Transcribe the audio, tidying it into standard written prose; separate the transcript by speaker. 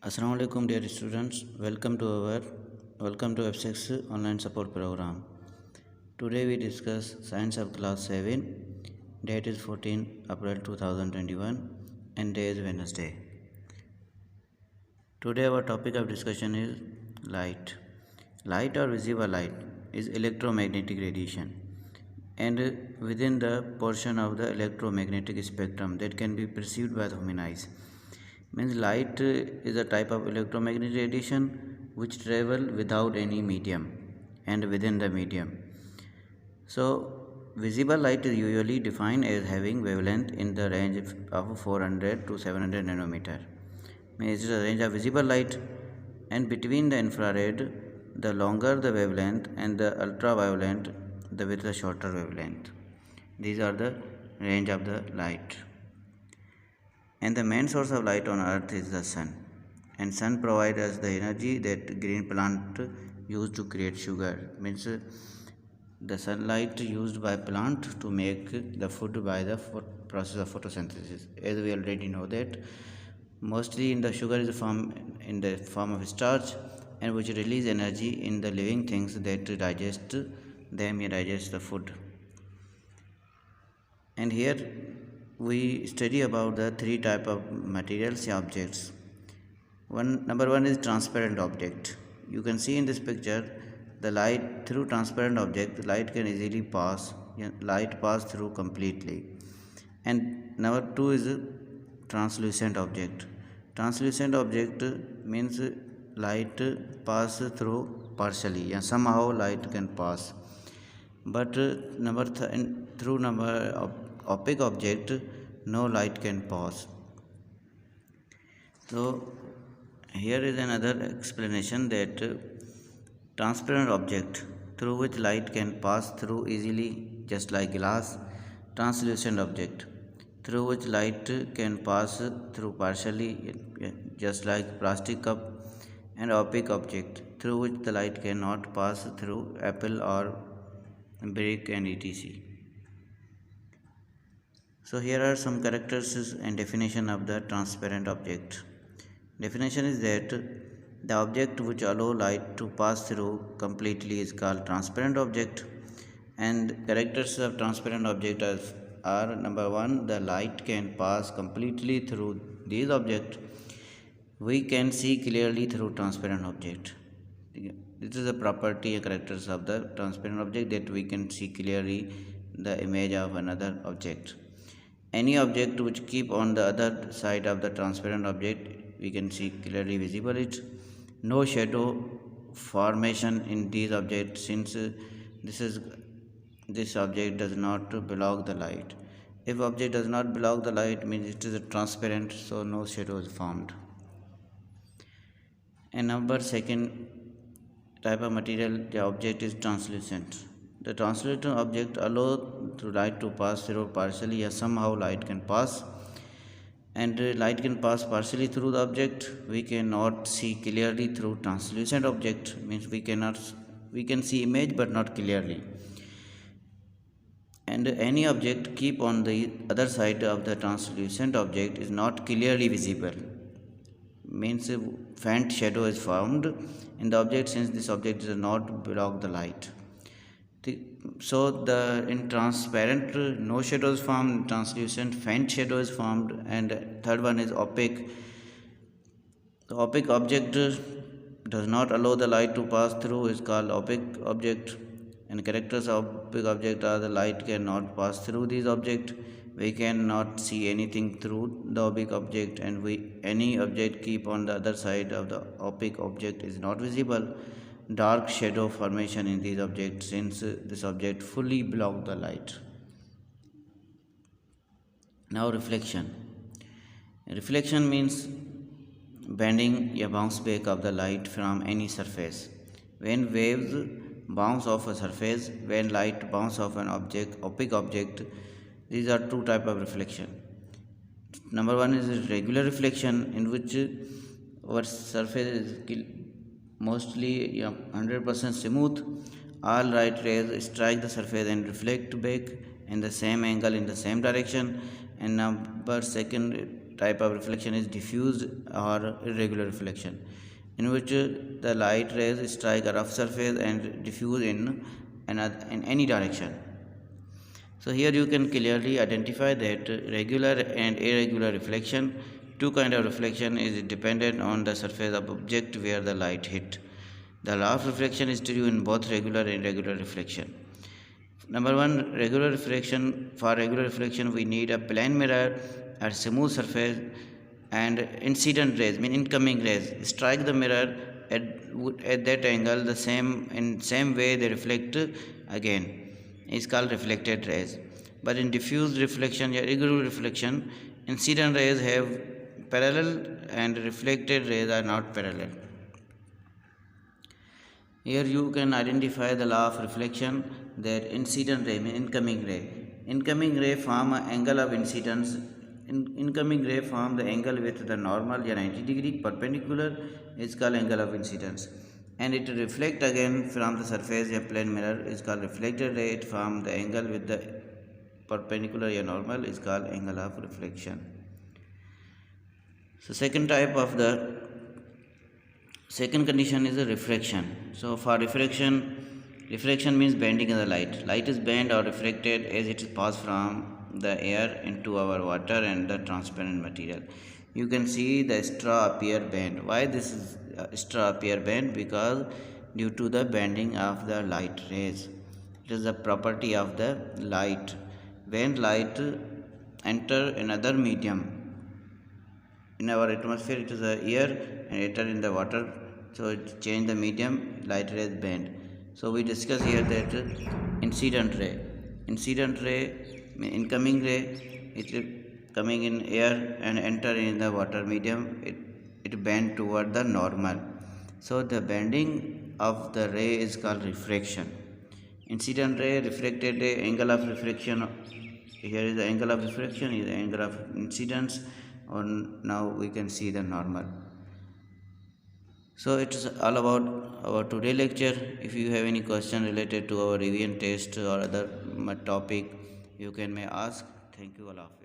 Speaker 1: Assalamu alaikum dear students, welcome to F6 online support program. Today we discuss science of class 7. Date is 14 April 2021 and day is Wednesday. Today our topic of discussion is light. Light or visible light is electromagnetic radiation, and within the portion of the electromagnetic spectrum that can be perceived by the human eyes. Means light is a type of electromagnetic radiation which travel without any medium and within the medium. So visible light is usually defined as having wavelength in the range of 400 to 700 nanometer. Means it is a range of visible light, and between the infrared, the longer the wavelength, and the ultraviolet, with the shorter wavelength. These are the range of the light. And the main source of light on earth is the sun, and sun provides us the energy that green plant use to create sugar. Means the sunlight used by plant to make the food by the process of photosynthesis. As we already know that mostly in the sugar is in the form of starch, and which release energy in the living things that digest the food. And here we study about the three type of materials objects. Number one is transparent object. You can see in this picture the light through transparent object. The light can easily pass. Light pass through completely. And number two is translucent object. Translucent object means light pass through partially. Somehow light can pass. But through opaque object, no light can pass. So here is another explanation that transparent object through which light can pass through easily, just like glass. Translucent object through which light can pass through partially, just like plastic cup. And opaque object through which the light cannot pass through apple or brick and etc. So here are some characteristics and definition of the transparent object. Definition is that the object which allow light to pass through completely is called transparent object. And characteristics of transparent object are number one, the light can pass completely through these object. We can see clearly through transparent object. This is a property and characteristics of the transparent object, that we can see clearly the image of another object. Any object which keep on the other side of the transparent object, we can see clearly visible it. No shadow formation in these objects, since this object does not block the light. If object does not block the light, means it is transparent, so no shadow is formed. And number second type of material, the object is translucent. The translucent object allows light to pass through partially, or somehow light can pass, and light can pass partially through the object. We cannot see clearly through translucent object, means we can see image but not clearly. And any object keep on the other side of the translucent object is not clearly visible, means faint shadow is formed in the object, since this object does not block the light. So in transparent, no shadow is formed. In translucent, faint shadow is formed. And third one is opaque. The opaque object does not allow the light to pass through, is called opaque object. And characters of opaque object are the light cannot pass through these object. We cannot see anything through the opaque object, and any object keep on the other side of the opaque object is not visible. Dark shadow formation in these objects, since this object fully block the light. Now reflection. Reflection means bending or bounce back of the light from any surface. When waves bounce off a surface, when light bounce off an opaque object, these are two type of reflection. Number one is regular reflection, in which our surface is mostly 100% smooth. All light rays strike the surface and reflect back in the same angle, in the same direction. And number second type of reflection is diffused or irregular reflection, in which the light rays strike a rough surface and diffuse in any direction. So here you can clearly identify that regular and irregular reflection, two kind of reflection, is dependent on the surface of object where the light hit. The law of reflection is true in both regular and irregular reflection. Number one, regular reflection. For regular reflection, we need a plane mirror, a smooth surface, and incident rays, mean incoming rays, strike the mirror at, at that angle the same way they reflect again, is called reflected rays. But in diffused reflection or irregular reflection, incident rays have parallel and reflected rays are not parallel. Here you can identify the law of reflection, that incident ray means incoming ray. Incoming ray form an angle of incidence. Incoming ray form the angle with the normal or 90 degree perpendicular is called angle of incidence. And it reflect again from the surface a plane mirror is called reflected ray. It form the angle with the perpendicular or normal is called angle of reflection. So second condition is a refraction. So for refraction means bending of the light. Light is bent or refracted as it passes from the air into our water and the transparent material. You can see the straw appear bent. Why this is straw appear bent? Because due to the bending of the light rays. It is a property of the light. When light enter another medium, in our atmosphere it is a air and enter in the water, so it change the medium, light rays bend. So we discuss here that incident ray incoming ray, it coming in air and enter in the water medium, it bend toward the normal. So the bending of the ray is called refraction. Incident ray, reflected ray, angle of refraction. Here is the angle of refraction, here is the angle of incidence. Now we can see the normal. So it is all about our today lecture. If you have any question related to our revision test or other topic, you can may ask. Thank you, all of you.